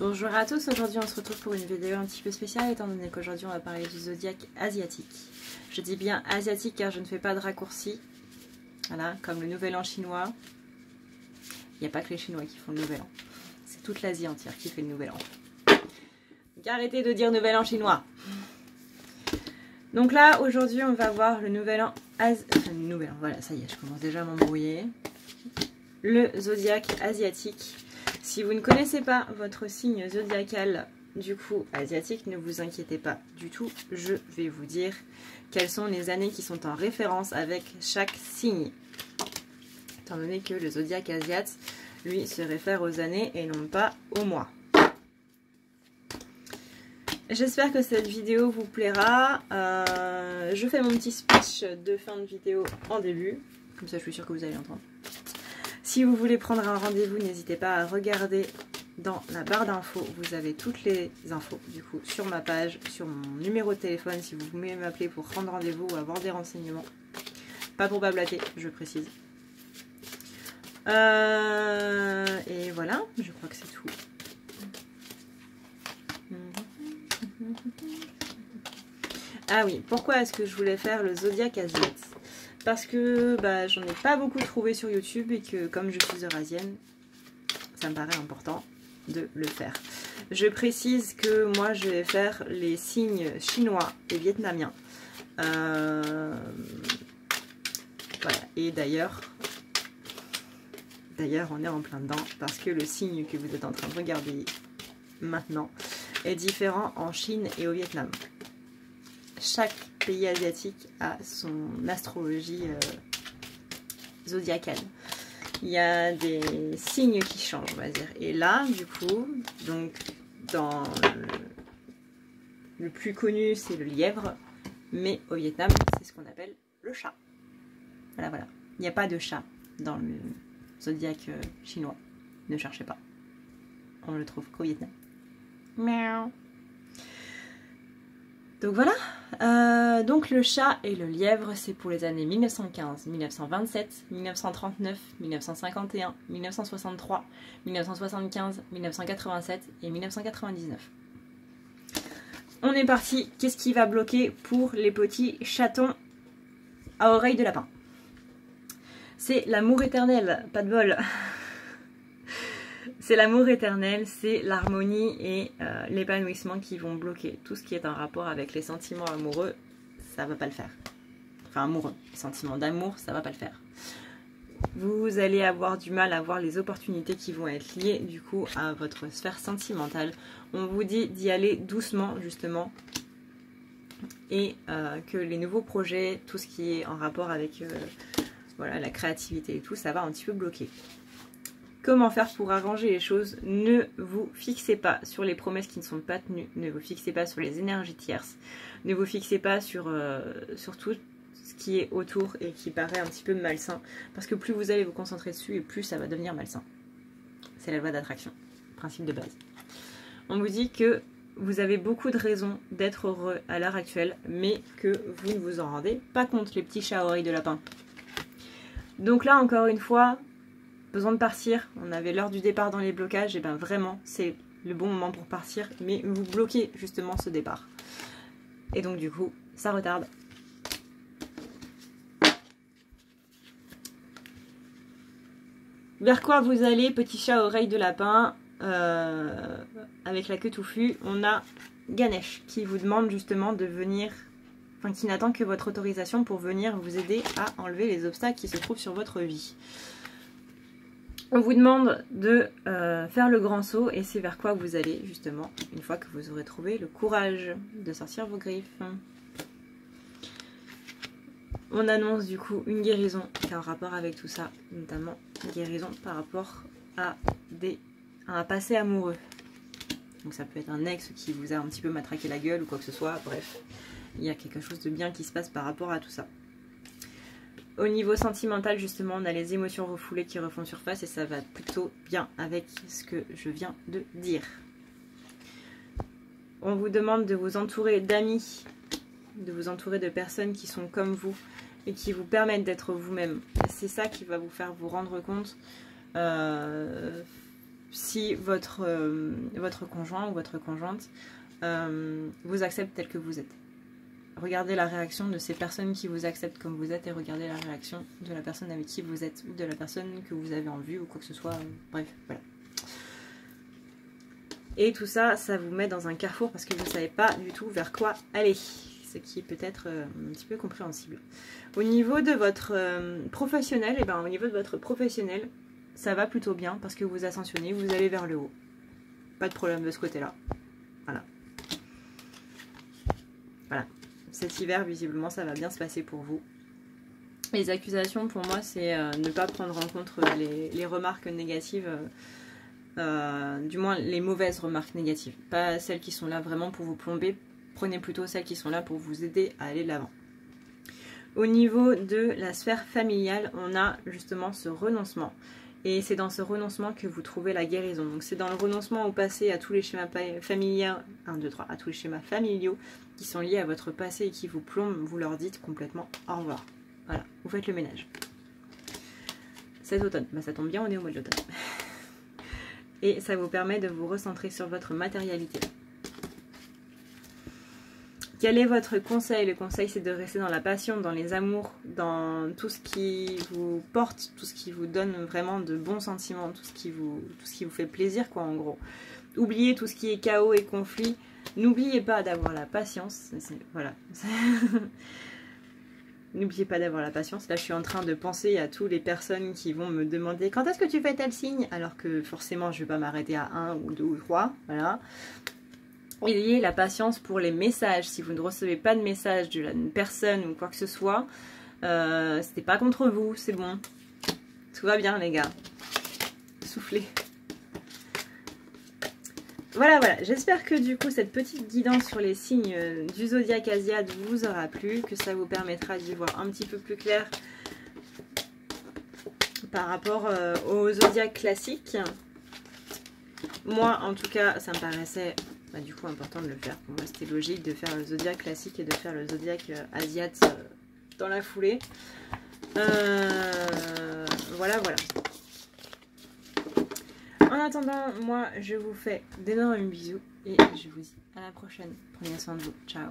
Bonjour à tous, aujourd'hui on se retrouve pour une vidéo un petit peu spéciale étant donné qu'aujourd'hui on va parler du zodiaque asiatique. Je dis bien asiatique car je ne fais pas de raccourci, voilà, comme le nouvel an chinois. Il n'y a pas que les Chinois qui font le nouvel an, c'est toute l'Asie entière qui fait le nouvel an. Donc arrêtez de dire nouvel an chinois. Donc là aujourd'hui on va voir le nouvel an nouvel an, voilà ça y est je commence déjà à m'embrouiller. Le zodiaque asiatique. Si vous ne connaissez pas votre signe zodiacal du coup asiatique, ne vous inquiétez pas du tout. Je vais vous dire quelles sont les années qui sont en référence avec chaque signe. Étant donné que le zodiaque asiate, lui, se réfère aux années et non pas aux mois. J'espère que cette vidéo vous plaira. Je fais mon petit speech de fin de vidéo en début. Comme ça, je suis sûre que vous allez entendre. Si vous voulez prendre un rendez-vous, n'hésitez pas à regarder dans la barre d'infos. Vous avez toutes les infos du coup sur ma page, sur mon numéro de téléphone si vous voulez m'appeler pour prendre rendez-vous ou avoir des renseignements. Pas pour bablater, je précise. Et voilà, je crois que c'est tout. Ah oui, pourquoi est-ce que je voulais faire le zodiaque asiatique? Parce que j'en ai pas beaucoup trouvé sur YouTube et que comme je suis eurasienne, ça me paraît important de le faire. Je précise que moi je vais faire les signes chinois et vietnamiens. Voilà. Et d'ailleurs on est en plein dedans parce que le signe que vous êtes en train de regarder maintenant est différent en Chine et au Vietnam. Chaque pays asiatique a son astrologie zodiacale. Il y a des signes qui changent, on va dire. Et là, du coup, donc dans le plus connu, c'est le lièvre, mais au Vietnam, c'est ce qu'on appelle le chat. Voilà, voilà. Il n'y a pas de chat dans le zodiaque chinois. Ne cherchez pas. On ne le trouve qu'au Vietnam. Miaou. Donc voilà, donc le chat et le lièvre, c'est pour les années 1915, 1927, 1939, 1951, 1963, 1975, 1987 et 1999. On est parti, qu'est-ce qui va bloquer pour les petits chatons à oreilles de lapin? C'est l'amour éternel, pas de bol. C'est l'amour éternel, c'est l'harmonie et l'épanouissement qui vont bloquer. Tout ce qui est en rapport avec les sentiments amoureux, ça va pas le faire. Enfin amoureux, les sentiments d'amour, ça va pas le faire. Vous allez avoir du mal à voir les opportunités qui vont être liées du coup à votre sphère sentimentale. On vous dit d'y aller doucement justement. Et que les nouveaux projets, tout ce qui est en rapport avec voilà, la créativité et tout, ça va un petit peu bloquer. Comment faire pour arranger les choses? Ne vous fixez pas sur les promesses qui ne sont pas tenues. Ne vous fixez pas sur les énergies tierces. Ne vous fixez pas sur tout ce qui est autour et qui paraît un petit peu malsain. Parce que plus vous allez vous concentrer dessus et plus ça va devenir malsain. C'est la loi d'attraction, principe de base. On vous dit que vous avez beaucoup de raisons d'être heureux à l'heure actuelle, mais que vous ne vous en rendez pas compte, les petits chats à oreilles de lapin. Donc là, encore une fois, besoin de partir, on avait l'heure du départ dans les blocages, et bien vraiment c'est le bon moment pour partir, mais vous bloquez justement ce départ. Et donc du coup, ça retarde. Vers quoi vous allez, petit chat oreille de lapin, avec la queue touffue? On a Ganesh qui vous demande justement de venir, enfin qui n'attend que votre autorisation pour venir vous aider à enlever les obstacles qui se trouvent sur votre vie. On vous demande de faire le grand saut et c'est vers quoi vous allez justement une fois que vous aurez trouvé le courage de sortir vos griffes. On annonce du coup une guérison qui a un rapport avec tout ça, notamment une guérison par rapport à un passé amoureux. Donc ça peut être un ex qui vous a un petit peu matraqué la gueule ou quoi que ce soit, bref, il y a quelque chose de bien qui se passe par rapport à tout ça. Au niveau sentimental, justement, on a les émotions refoulées qui refont surface et ça va plutôt bien avec ce que je viens de dire. On vous demande de vous entourer d'amis, de vous entourer de personnes qui sont comme vous et qui vous permettent d'être vous-même. C'est ça qui va vous faire vous rendre compte si votre conjoint ou votre conjointe vous accepte tel que vous êtes. Regardez la réaction de ces personnes qui vous acceptent comme vous êtes et regardez la réaction de la personne avec qui vous êtes ou de la personne que vous avez en vue ou quoi que ce soit. Bref, voilà. Et tout ça, ça vous met dans un carrefour parce que vous ne savez pas du tout vers quoi aller. Ce qui est peut-être un petit peu compréhensible. Au niveau de votre professionnel, et ben, au niveau de votre professionnel, ça va plutôt bien parce que vous ascensionnez, vous allez vers le haut. Pas de problème de ce côté-là. Voilà. Voilà. Cet hiver, visiblement, ça va bien se passer pour vous. Les accusations, pour moi, c'est ne pas prendre en compte les remarques négatives, du moins les mauvaises remarques négatives. Pas celles qui sont là vraiment pour vous plomber. Prenez plutôt celles qui sont là pour vous aider à aller de l'avant. Au niveau de la sphère familiale, on a justement ce renoncement. Et c'est dans ce renoncement que vous trouvez la guérison. Donc c'est dans le renoncement au passé, à tous les schémas familiaux, à tous les schémas familiaux qui sont liés à votre passé et qui vous plombent, vous leur dites complètement au revoir. Voilà, vous faites le ménage. Cet automne, bah, ça tombe bien, on est au mois de l'automne. Et ça vous permet de vous recentrer sur votre matérialité. Quel est votre conseil? Le conseil, c'est de rester dans la passion, dans les amours, dans tout ce qui vous porte, tout ce qui vous donne vraiment de bons sentiments, tout ce qui vous fait plaisir, quoi, en gros. Oubliez tout ce qui est chaos et conflit. N'oubliez pas d'avoir la patience. Voilà. N'oubliez pas d'avoir la patience. Là, je suis en train de penser à toutes les personnes qui vont me demander quand est-ce que tu fais tel signe, alors que forcément, je ne vais pas m'arrêter à 1 ou 2 ou 3. Voilà. Ayez la patience pour les messages. Si vous ne recevez pas de message d'une personne ou quoi que ce soit, c'était pas contre vous, c'est bon. Tout va bien, les gars. Soufflez. Voilà, voilà. J'espère que du coup, cette petite guidance sur les signes du zodiaque asiate vous aura plu, que ça vous permettra d'y voir un petit peu plus clair par rapport au zodiaque classique. Moi, en tout cas, ça me paraissait... Bah, du coup important de le faire. Pour moi c'était logique de faire le zodiaque classique et de faire le zodiaque asiate dans la foulée. Voilà, voilà. En attendant, moi je vous fais d'énormes bisous et je vous dis à la prochaine. Prenez soin de vous. Ciao.